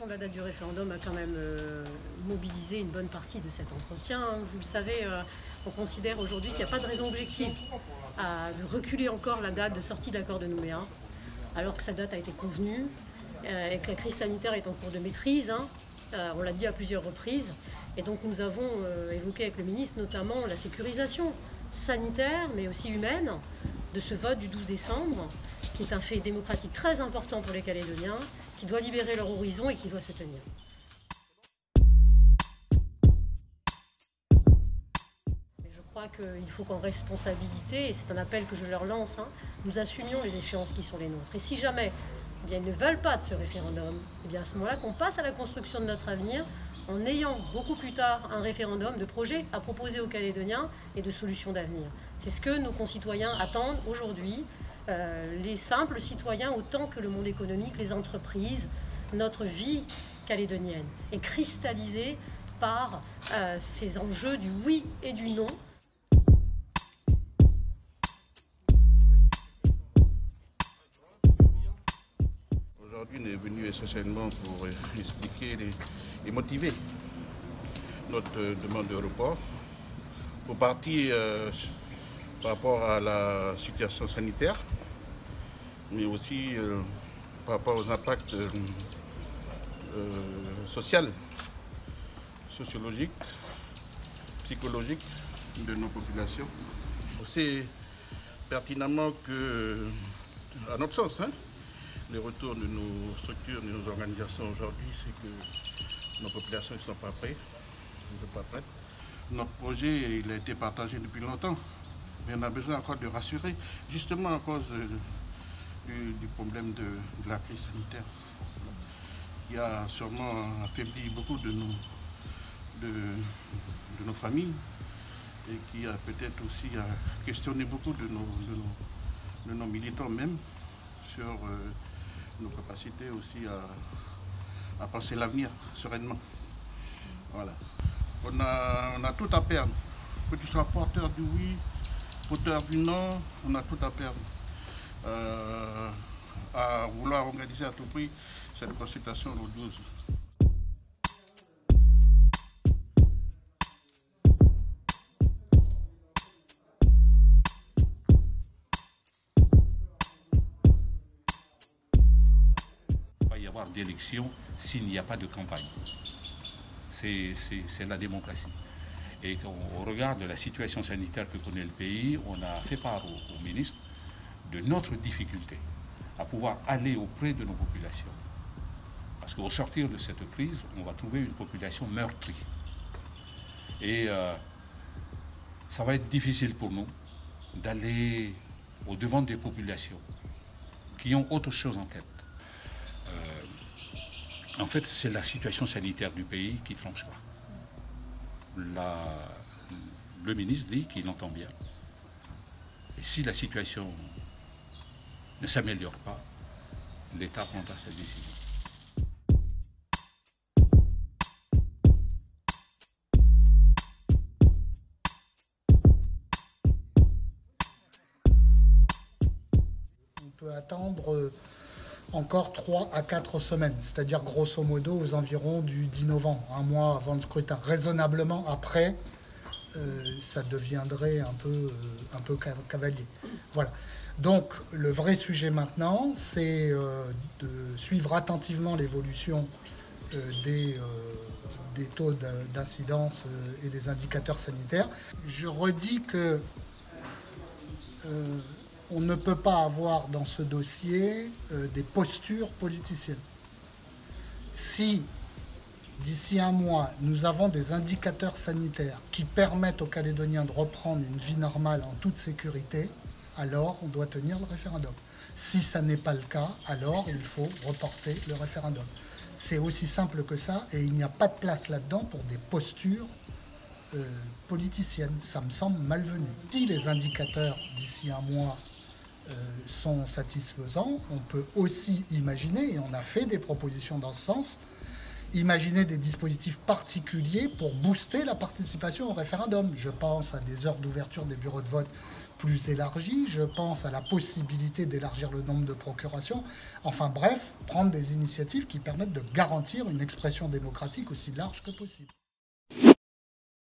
de la date du référendum a quand même mobilisé une bonne partie de cet entretien. Vous le savez, on considère aujourd'hui qu'il n'y a pas de raison objective à reculer encore la date de sortie de l'accord de Nouméa, alors que cette date a été convenue et que la crise sanitaire est en cours de maîtrise. On l'a dit à plusieurs reprises. Et donc nous avons évoqué avec le ministre notamment la sécurisation sanitaire, mais aussi humaine, de ce vote du 12 décembre, qui est un fait démocratique très important pour les Calédoniens, qui doit libérer leur horizon et qui doit se tenir. Je crois qu'il faut qu'en responsabilité, et c'est un appel que je leur lance, nous assumions les échéances qui sont les nôtres. Et si jamais ils ne veulent pas de ce référendum, à ce moment-là qu'on passe à la construction de notre avenir, en ayant beaucoup plus tard un référendum de projets à proposer aux Calédoniens et de solutions d'avenir. C'est ce que nos concitoyens attendent aujourd'hui, les simples citoyens autant que le monde économique, les entreprises, notre vie calédonienne est cristallisée par ces enjeux du oui et du non. Aujourd'hui, on est venu essentiellement pour expliquer et motiver notre demande de report. Pour partir par rapport à la situation sanitaire, mais aussi par rapport aux impacts sociologiques, psychologiques de nos populations. On sait pertinemment que, à notre sens, le retour de nos structures, de nos organisations aujourd'hui, c'est que nos populations ne sont pas prêtes. Notre projet il a été partagé depuis longtemps, mais on a besoin encore de rassurer, justement à cause du problème de la crise sanitaire, qui a sûrement affaibli beaucoup de nos familles et qui a peut-être aussi questionné beaucoup de nos militants même sur nos capacités aussi à penser l'avenir sereinement. Voilà. On a tout à perdre. Que tu sois porteur du oui, porteur du non, on a tout à perdre. À vouloir organiser à tout prix cette consultation le 12. D'élection s'il n'y a pas de campagne. C'est la démocratie. Et au regard de la situation sanitaire que connaît le pays, on a fait part au ministre de notre difficulté à pouvoir aller auprès de nos populations. Parce qu'au sortir de cette crise, on va trouver une population meurtrie. Et ça va être difficile pour nous d'aller au-devant des populations qui ont autre chose en tête. En fait, c'est la situation sanitaire du pays qui tranche pas. Le ministre dit qu'il entend bien. Et si la situation ne s'améliore pas, l'État prendra sa décision. On peut attendre encore 3 à 4 semaines, c'est-à-dire grosso modo aux environs du 10 novembre, un mois avant le scrutin. Raisonnablement après, ça deviendrait un peu cavalier. Voilà. Donc le vrai sujet maintenant, c'est de suivre attentivement l'évolution des taux d'incidence et des indicateurs sanitaires. Je redis que on ne peut pas avoir dans ce dossier des postures politiciennes. Si, d'ici un mois, nous avons des indicateurs sanitaires qui permettent aux Calédoniens de reprendre une vie normale en toute sécurité, alors on doit tenir le référendum. Si ça n'est pas le cas, alors il faut reporter le référendum. C'est aussi simple que ça, et il n'y a pas de place là-dedans pour des postures politiciennes. Ça me semble malvenu. Si les indicateurs, d'ici un mois, sont satisfaisants, on peut aussi imaginer, et on a fait des propositions dans ce sens, imaginer des dispositifs particuliers pour booster la participation au référendum. Je pense à des heures d'ouverture des bureaux de vote plus élargies, je pense à la possibilité d'élargir le nombre de procurations. Enfin bref, prendre des initiatives qui permettent de garantir une expression démocratique aussi large que possible.